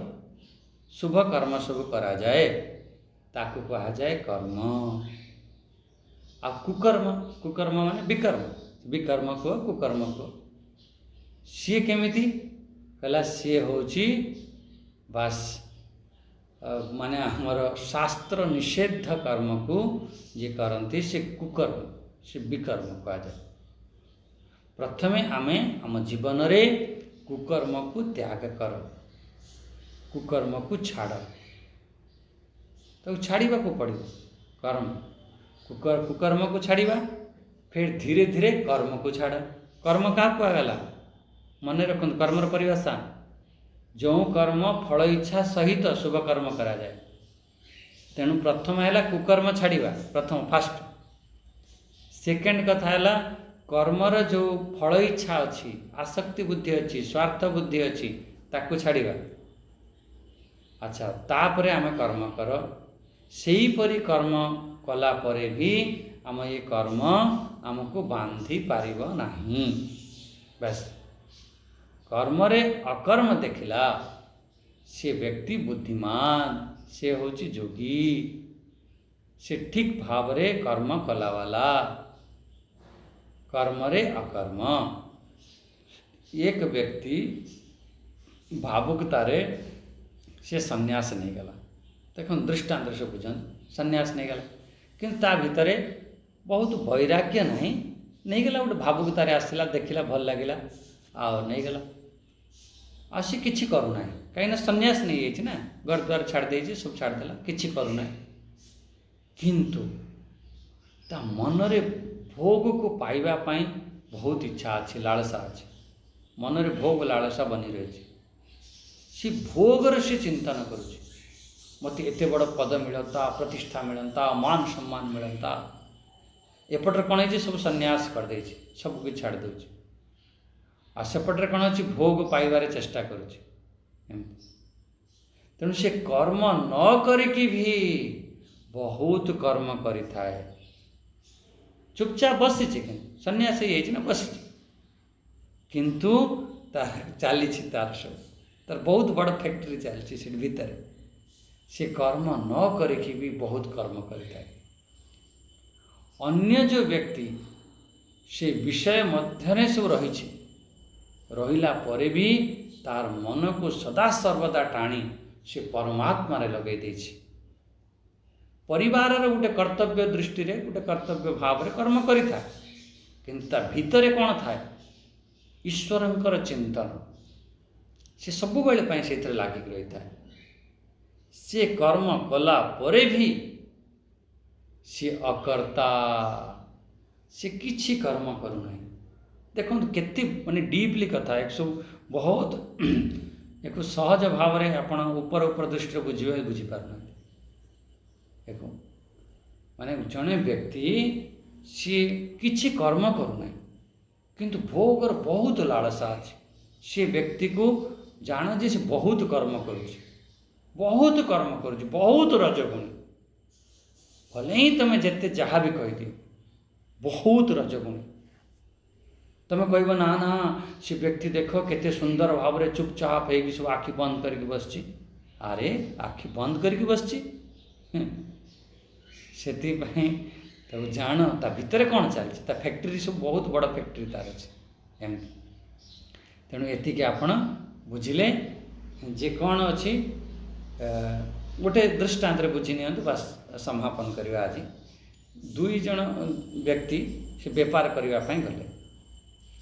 शुभ कर्म सब करा जाए ताकू कहा जाए कर्म। आ कुकर्म कुकर्म माने विकर्म विकर्म को कुकर्म को सी केमिति कहला सी होची बास माने हमर शास्त्र निषेध कर्म को जे करती से कुकर्म से विकर्म कहा जाए। प्रथमे आमे आम जीवन रे कुकर्म को त्याग कर कुकर्म को छाड़ तो छाड़वा को पड़ो कर्म कुकर्म को छाड़वा फिर धीरे धीरे कर्म को छाड़। कर्म क्या कहगला मन रख कर्मर परिभाषा जो कर्म फल इच्छा सहित शुभ कर्म करा जाए। तेणु प्रथम है कुकर्म छाड़वा प्रथम फास्ट। सेकेंड कथा है कर्मर जो फल इच्छा अच्छी आसक्ति बुद्धि अच्छी स्वार्थ बुद्धि अच्छी ताकू छाड़वा। अच्छा तापरे आम कर्म कर सेही परी कर्म कला परे भी आम ये कर्म आमको बांधी पारिब नहीं। बस कर्मरे अकर्म देखिला से व्यक्ति बुद्धिमान से होची जोगी से ठीक भाव रे कर्म कला वाला। कर्मरे अकर्म एक व्यक्ति भावुकतारे से संन्यास नहीं गला देख दृष्टांत से बुझन संन्यास नहीं गला किंतु ता भितरे बहुत वैराग्य नहीं गला गोटे भावुकतारे आसला देखला भल लगिला आ नहीं गला आसी किछि करूना कहीं संन्यास नहीं जाइए ना घर द्वार छाड़ दे सब छाड़देला किछि करूना किंतु ता मन रे भोग को पाइबा पाई बहुत इच्छा अच्छी लालसा अच्छी मन रे भोग लालसा बनी रही सी भोगर से चिंतन करुच्ची मत एते बड़ पद मिलता प्रतिष्ठा मिलता मान सम्मान मिलता एपटे कौन है सब संन्यास कर दे सब कुछ छाड़ दे आ सेपटे कौन अच्छी भोग पाइबार चेष्टा करुच्ची। तेणु से कर्म न करिकी भी बहुत कर्म करिथाए चुपचाप बसी सन्यास ना बसी किंतु चली तार सब तार बहुत बड़ फैक्ट्री चलती से भीतर से कर्म न करिकी भी बहुत कर्म करिथाए। अन्य जो व्यक्ति से विषय मध्य सब रही रहिला परे भी तार मन को सदा सर्वदा टाणी से परमात्मा रे लगे देछि। परिवार गोटे कर्तव्य दृष्टि रे गोटे कर्तव्य भाव रे कर्म करिथा किंतु भितरे कौन थाए ईश्वरंकर चिंतन से सब बेले पाई से लागिक रही था। से कर्म कला परे भी से अकर्ता से किछि कर्म करूना। देखो केते माने डीपली कथा एक सब बहुत एक सहज भाव रे आपण ऊपर ऊपर दृष्टि बुझे बुझी पारना। देखो माने जने व्यक्ति सी किछि कर्म करूना किंतु भोगर बहुत लालसा अच्छे से व्यक्ति को जान जे से बहुत कर्म करुच्ची बहुत रजगुणी भले ही तुम जिते जहाँ भी कहीदिव बहुत रजगुणी तुम कह ना ना से व्यक्ति देख केते सुंदर भाव रे चुपचाप हो सब आखि बंद करके बसची। अरे आखि बंद करके बसची से तब जान ता भितर कौन चलती ता फैक्ट्री सब बहुत बड़ फैक्ट्री तार अच्छे एम। तेणु एतिके आपण बुझिले जे कौन अच्छी गोटे दृष्टांत बुझी नि बस समापन करवा। आज दुई जन व्यक्ति से बेपार करने गले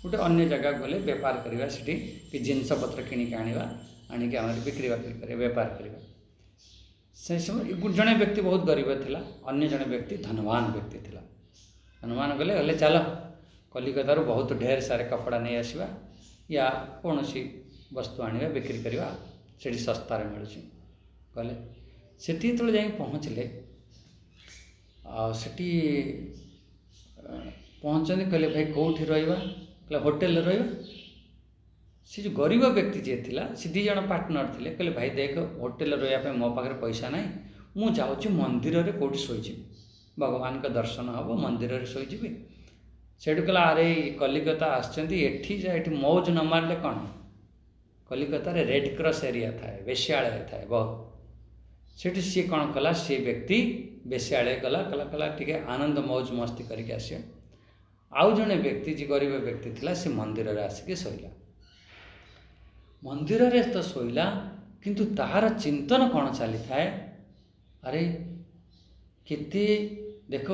गोटे अन्य जगह गले बेपार करवा कि जिनस पत्र किणिक आनिबा आनिक आम बिक्री बाक्री कर बेपार करवा। से समय जड़े व्यक्ति बहुत गरीब थिला अन्य जड़े व्यक्ति धनवान व्यक्ति थिला। धनवान गले गले चल कलिकतार बहुत ढेर सारे कपड़ा नहीं आसवा या कौन सी वस्तु आनिबा बिक्री करवा से सस्तार मिलूँ गले सेठी तो जाई पहुँचले सेठी पहुँचने कहले भाई कौटी रहा कहला होटेल रहा सी जो गरीब व्यक्ति जी थिला सी दी जन पार्टनर थे कहले भाई देख होटेल रहा मो पाखे पैसा ना मु जाऊँ मंदिर में कौटी शोजी भगवान का दर्शन हम मंदिर में शोजी सेठू कहला अरे कलिकता आठी मौज न मारे कौन कलिकता रे रेड क्रॉस एरिया थाए वेश्यालय थाए बहुत सेठी सी कौन कला सी व्यक्ति वेश्यालय गला कला कला टी आनंद मौज मस्ती करके आस आउ जड़े व्यक्ति जी गरीब व्यक्ति थिला सी मंदिर में आसिक शोला मंदिर रे तो शोला किंतु तार चिंतन कौन चली थाए अरे केते देख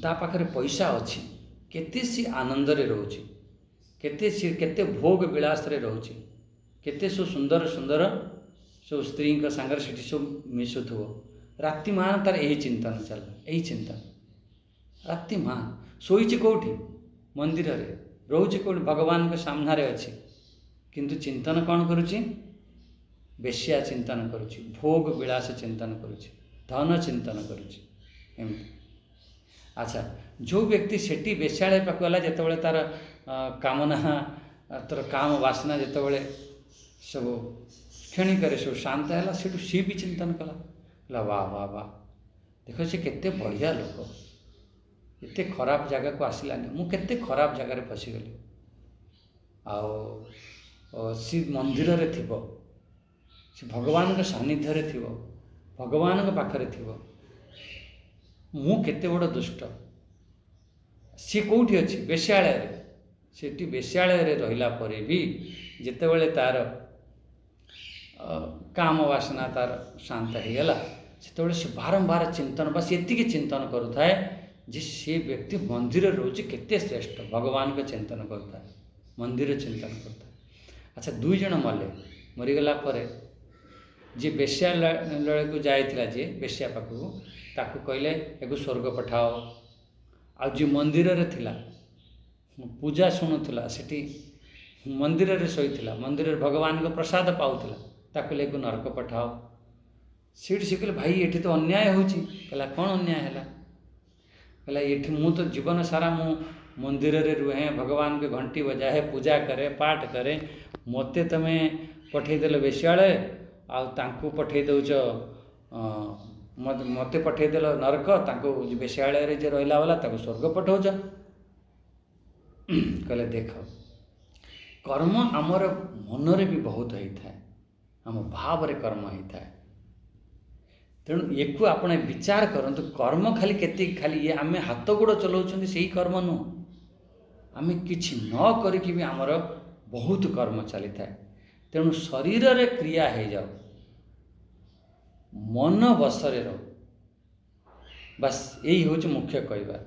ता पाखरे पैसा अच्छी केते सी आनंद रे रोची केते सी केते भोग विलास रे रोची केते सो सुंदर सुंदर सो स्त्री सांगर से सब मिशुथो राति मान तार यही चिंतन चल यही चिंतन राति मान शोची कौटी मंदिर रे रोची कौटी भगवान के सामने अच्छी किंतु चिंतन कौन करुची बेश्या चिंतन करुची भोग विलास चिंतन करुची धन चिंतन करुची एमती अच्छा जो व्यक्ति सेठी बेश्यालय पाक गला जिते तार कामना तार काम वासना जिते सब क्षणिक सब शांत है सेठू सी भी चिंतन कला वाह वाह वाह देख से केते बढ़िया लोक एते खराब जगह को आसलानी मु केते खराब जगार फसीगली आ सी मंदिर रे थिबो सी भगवान के सानिध्य रे थिबो भगवान के पाखरे थिबो मु केते बड़ दुष्ट सी कौटी अच्छी वेश्यालय सेठी वेश्यालय रे रहिला परे भी जेतेबेले तार काम वासना तार शांत हो गला से से बारंबार चिंतन बस एति चिंतन करुए जे से व्यक्ति मंदिर रोचे केते श्रेष्ठ भगवान के चिंतन करुए मंदिर चिंतन करता अच्छा दुई जन मले मरीगला जी वेश्यालय को जाइला जी वेश्या पाखक ताकू कहले एगो स्वर्ग पठाओ आ जी मंदिर रे थिला पूजा शुणुला सेठी मंदिर रे शोईला मंदिर भगवान को प्रसाद पाऊला ताकू लेको नरक पठाओ सीट से कहले भाई ये तो अन्याय होची कहला कौन अन्याय है कहला ये मु तो जीवन सारा मु मंदिर रे रुहे भगवान के घंटी बजाए पूजा करे पाठ करे मते तमे पठेदेल वेश्यालय आउ पठे दौच मते पठेदेल नरक तांको वेश्यालय रे जे रहिला वाला ताको स्वर्ग पठाउछ कहले देख कर्म आमर मन रे भी बहुत होता है आम भाव रे कर्म होता है तेणु एक आपने विचार करंतु कर्म खाली केते खाली ये आमे हाथ गोड़ चलाउछन से कर्म नु आमे किछि न करिकि भी आमर बहुत कर्म चली था तेणु शरीर रे क्रिया हो जाओ मन बसरे रहो बस यही हूँ मुख्य कहबार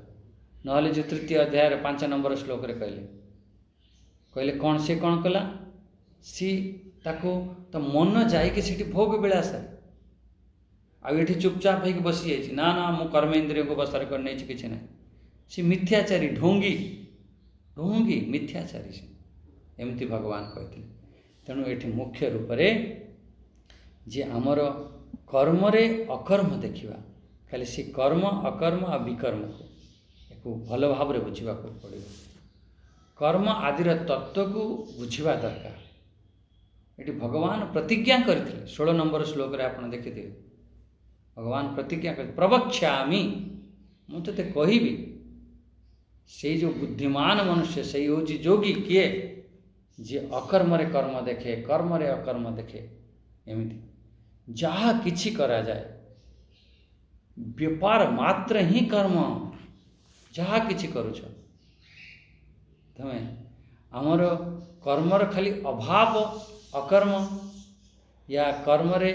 नहले जो तृतीय अध्याय 5 नंबर श्लोक रे कहले कौन से कौन कला सी ताको तो मन जाइए सीठी भोग विलास आठी चुपचाप हो बसी जाइए ना ना मु कर्म इंद्रिय को बसर कर नहीं किसी ना सी मिथ्याचारी ढोंगी ढोंगी मिथ्याचारी से एमती भगवान कहते तेणु ये मुख्य रूप से जे आमर कर्म रे अकर्म देखा खाली सी कर्म अकर्म आ विकर्म को भल भाव बुझा पड़े कर्म आदि तत्व को बुझा दरकार ये भगवान प्रतिज्ञा करते 16 नंबर श्लोक रे आपन देखिथे भगवान प्रतिज्ञा कर प्रवक्ष्यामि मुझे कहबी से जो बुद्धिमान मनुष्य से हूँ जोगी किए जे अकर्म रे कर्म देखे कर्म रे अकर्म देखे एमती जहाँ किछि करा जाए व्यापार मात्र ही कर्म जहाँ किछि करुछ तमे आमर कर्मर खाली अभाव अकर्म या कर्म रे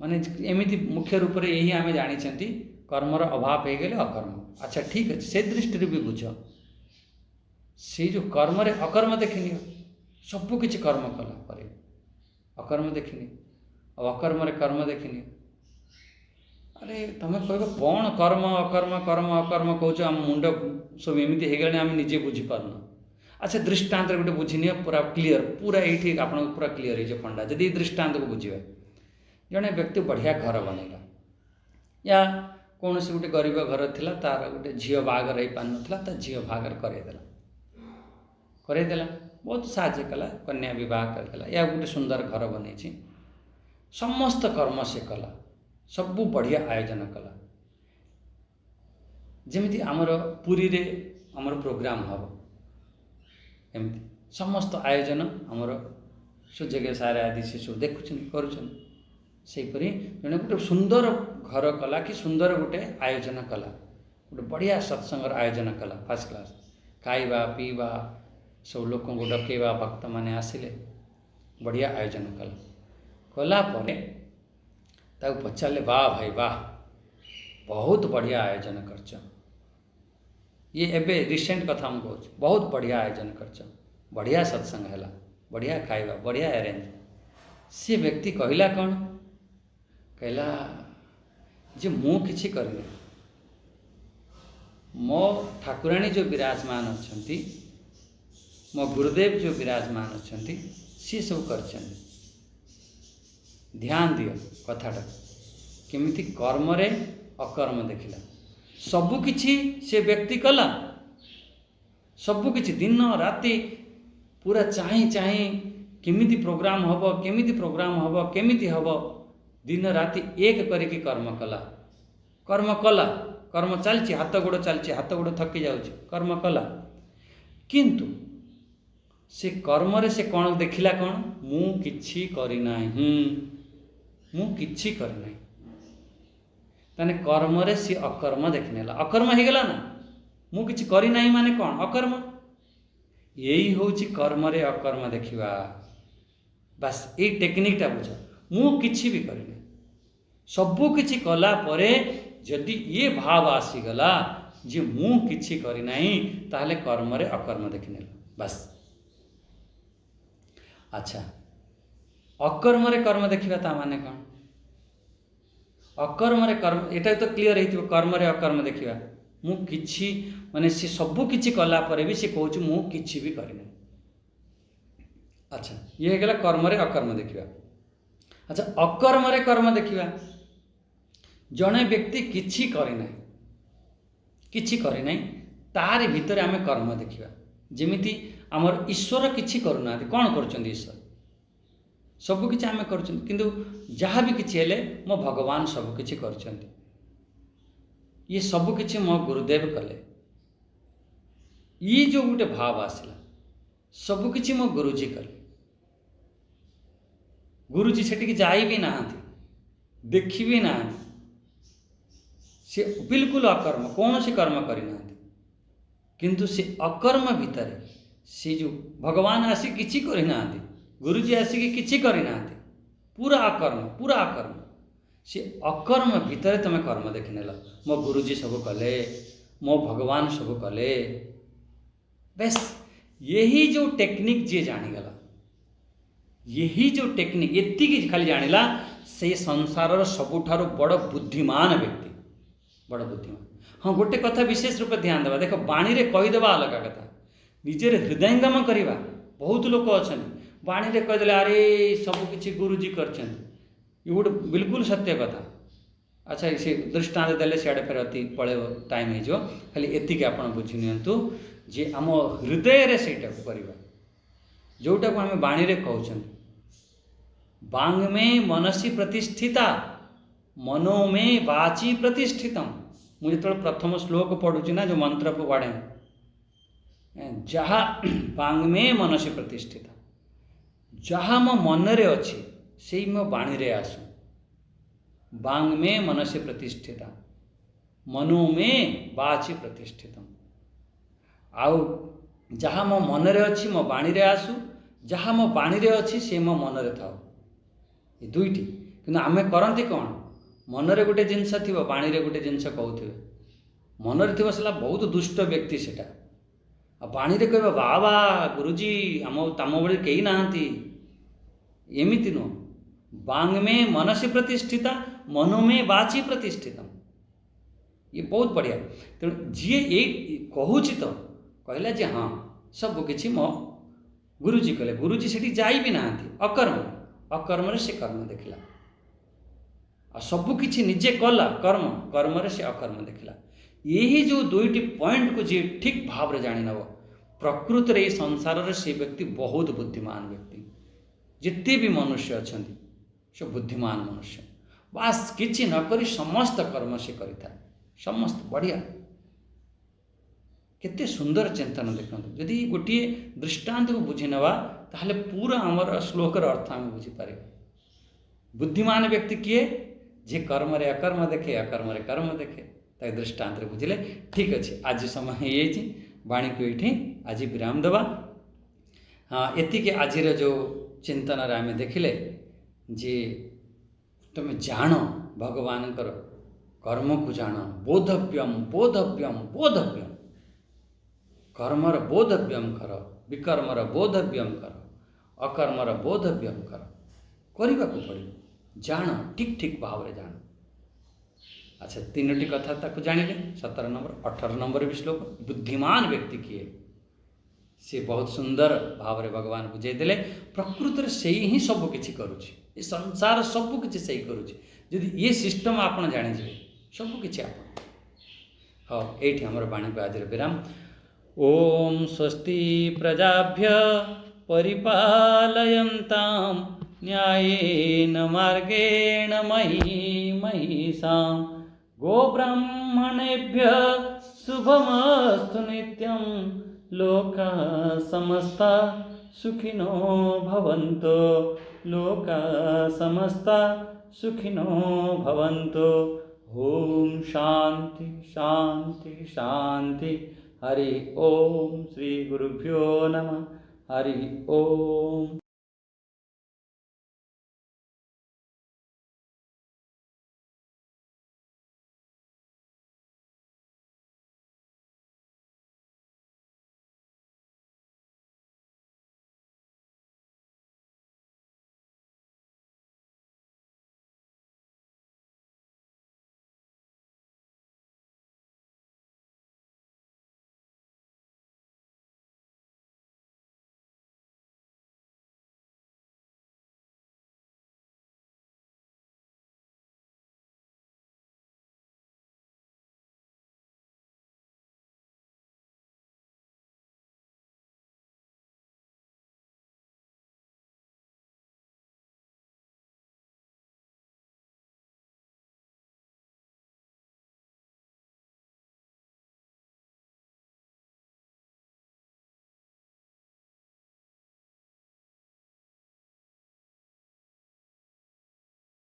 माने एमती मुख्य रूप से यही आम जानी कर्मर अभाव हो गले अकर्म अच्छा ठीक अच्छे से दृष्टि भी बुझ से जो कर्म रे अकर्म देखनी सबू किछि कर्म कला पर अकर्म देखनी और अकर्म रे कर्म देखनी अरे तुम कह कौन कर्म अकर्म कर्म अकर्म कौच आम मुंड सब एमती हो गले आम निजे बुझीपारन अच्छा दृष्टांत गोटे बुझीनि पूरा क्लीयर पूरा ये आप पूरा क्लीयर हो फंडा जदि दृष्टांत को बुझे जड़े व्यक्ति बढ़िया घर बनैला या कौन से गोटे गरीब घर थिला तार गोटे झील बाहागर हो पार नाला ता झील बाहागर करेदेला बहुत साहाଯ୍य कला कन्या विवाह करदेला या गोटे सुंदर घर बनई समस्त कर्म से कला सबू बढ़िया आयोजन कला जमीती आमर पुरी रे आमर प्रोग्राम हम एमती समस्त आयोजन आमर सूर्य सारे आदि से सब देखुन करपरी जड़े गोटे सुंदर घर कला कि सुंदर गोटे आयोजन कला गोटे बढ़िया सत्संगर आयोजन कला फर्स्ट क्लास खाइबा पीवा सब लोक को डकेवा भक्त माने आसिले बढ़िया आयोजन कला ताऊ पचारे वाह भाई वाह बहुत बढ़िया आयोजन करछ ये एबे रिसेंट कथा हम कहूँ बहुत बढ़िया आयोजन करछ बढ़िया सत्संग है बढ़िया खाइबा बढ़िया अरेंज सी व्यक्ति कहला कौन कहला जे मु किछि करनी मो ठाकुराणी जो विराजमान अच्छा मो गुरुदेव जो विराजमान अच्छा सी सब कर ध्यान दियो कथाटा केमिति कर्म रे अकर्म देखिला सबुकिछि से व्यक्ति कला सबुकिछि दिन राति पूरा चाही चाही केमिति प्रोग्राम हबो केमिति हबो दिन राति एक करिकी कर्म कला कर्म चलछि हाथ गोड़ थकी जाउछि कर्म कला किंतु से कर्म रे से कौन देखिला कौन मु किछि करि नाही ताने कर्म रे सी अकर्म देखनेला अकर्म हो गला ना मु किछि करि नाही माने कौन अकर्म यही होछि कर्म रे अकर्म देखिबा बस ए टेक्निकटा बुझ मु किछि भी करि नाही सबु किछि कला परे जदि ये भाव आसीगला जे मु किछि करि नाही ताहले कर्म रे अकर्म देखनेला बस अच्छा अकर्म रे कर्म देखिबा ता माने कौन अकर्म रे कर्म एटा तो क्लियर हेतिबो कर्म रे अकर्म देखिबा मु किछि माने से सबु किछि कला परे भी से कहूछ मु किछि भी करि नै अच्छा ये गेला कर्म रे अकर्म देखिबा अच्छा अकर्म रे कर्म देखिबा जणे व्यक्ति किछि करि नै तार भितरे आमे कर्म देखिबा जेमिति आमर ईश्वर किछि करूना कौन करछन्ती ईश्वर सब किछि आमे करछन्ती किंतु जहाँ भी किछि हेले मो भगवान सब किछि करछन्ती ये सब किछि मो गुरुदेव कले ये जो गोटे भाव आसला सब किछि मो गुरुजी कले गुरुजी सेठी जाई भी नाहांती देखि भी नाहांती से बिल्कुल अकर्म कौन सी कर्म करि नाहांती किंतु से अकर्म भितर से जो भगवान आसी किछि करि नाहांती गुरुजी आसिक किछि करि नाहांती पूरा अकर्म से अकर्म भितर तुम कर्म देखनेल मो गुरुजी सब कले मो भगवान सब कले बस यही जो टेक्निक जी जानीगला यही जो टेक्निक एति खाली जानिला से संसार सबुठारु बड़ बुद्धिमान व्यक्ति बड़ बुद्धिमान हाँ गोटे कथा विशेष रूप ध्यान देवा देख बाणी रे कहीदेवा अलग कथा निजे हृदयंगम करवा बहुत लोक अच्छा बाणी रे कहीदेले अरे सबकि गुरुजी कर गोटे बिल्कुल सत्य कथा अच्छा से दृष्टांत देले सियाड़े फेर अति पड़े टाइम हो खाली एतिक आप बुझी नियंतु जे आम हृदय रे सेटा करवा जोटा को आम बाणी रे कहउछन बांग में मनसी प्रतिष्ठिता मनो में वाची प्रतिष्ठितम मुझे तो प्रथम श्लोक पढ़ुची ना जो मंत्र को पढ़े जहाँ बांग में मनसी प्रतिष्ठिता जहाँ मो मन रे अच्छी से मो बाणी रे आसू बांग में मनसी प्रतिष्ठिता मनो में वाची प्रतिष्ठितम आउ जहाँ मो मन रे अच्छी मो बाणी रे आसू जहाँ मो बाणी रे अच्छी से मो मन रे थाओ ये दुईटी कि आमे करती कौन मन रे गोटे जिनस थी बाणी रे गोटे जिनस कहूथे मन रे थी सला बहुत दुष्ट व्यक्ति सेटा आ बाणी रे कह बाबा गुरुजी आम तम बड़े कई नहांती एमिति नुह बांग में मनसी प्रतिष्ठिता मनो में वाची प्रतिष्ठितम ये बहुत बढ़िया तेणु जी ये कहूँ तो कहला जे हाँ सब किछि मो गुरुजी कहले गुरुजी सेठी जाई भी नहांती अकर्म रे से कर्म देखला आ सबु किछि निजे कला कर्म रे से अकर्म देखला यही जो दुईटी पॉइंट को जी ठीक भाव रे जानी नब प्रकृत रे संसार रे से व्यक्ति बहुत बुद्धिमान व्यक्ति जिते भी मनुष्य अच्छा से बुद्धिमान मनुष्य बास किछि न करी समस्त कर्म से करिथा समस्त बढ़िया केते सुंदर चिंतन देखते यदि गोटे दृष्टांत को बुझी नवा ताहले पूरा आमर श्लोकर अर्थ आम बुझीपर बुद्धिमान व्यक्ति किए जे कर्म रे अकर्म देखे अकर्म रे कर्म देखे ताके दृष्टांत रे बुझिले ठीक अच्छे आज समय हो वाणी को ये आज विराम देवा हाँ एतिके आज जो चिंतन रे आमे देखिले जे तुम जान भगवान कर्म को जान बोधव्यम बोधव्यम बोधव्यम कर्मर बोधव्यम कर विकर्मर बोधव्यम कर अकर्मर बोधव्यम कर करने को पड़ो जान ठीक ठीक भाव रे जान अच्छा तीनोटी कथा ताको जानिले 17 नंबर 18 नंबर भी श्लोक बुद्धिमान व्यक्ति किए से बहुत सुंदर भाव रे भगवान बुझे देले प्रकृत से ही सब किछि करूछि ये संसार सब किछि सही करूछि यदि ये सिस्टम आपण जानि जे सब किछि आपण हाँ एठी हमर वाणी को आज विराम ओम स्वस्ति प्रजाभ्य परिपालयन्तां न्यायेन मार्गेण महिषां गोब्राह्मणेभ्य शुभमस्तु नित्यं लोकाः समस्ता सुखिनो भवन्तु लोकाः समस्ता सुखिनो भवन्तु ओम शांति शांति शांति हरि ओम श्री गुरुभ्यो नमः हरि ओम।